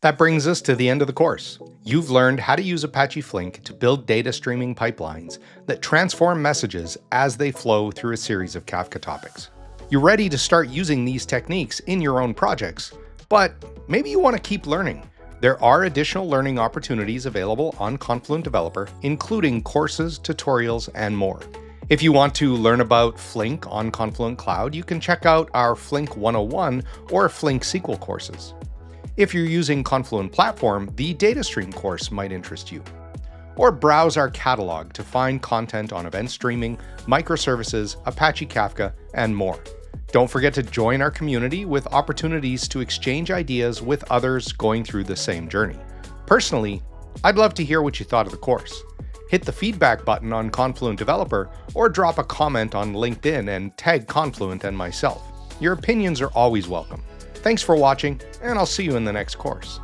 That brings us to the end of the course. You've learned how to use Apache Flink to build data streaming pipelines that transform messages as they flow through a series of Kafka topics. You're ready to start using these techniques in your own projects, but maybe you want to keep learning. There are additional learning opportunities available on Confluent Developer, including courses, tutorials, and more. If you want to learn about Flink on Confluent Cloud, you can check out our Flink 101 or Flink SQL courses. If you're using Confluent Platform, the Data Stream course might interest you. Or browse our catalog to find content on event streaming, microservices, Apache Kafka, and more. Don't forget to join our community with opportunities to exchange ideas with others going through the same journey. Personally, I'd love to hear what you thought of the course. Hit the feedback button on Confluent Developer or drop a comment on LinkedIn and tag Confluent and myself. Your opinions are always welcome. Thanks for watching, and I'll see you in the next course.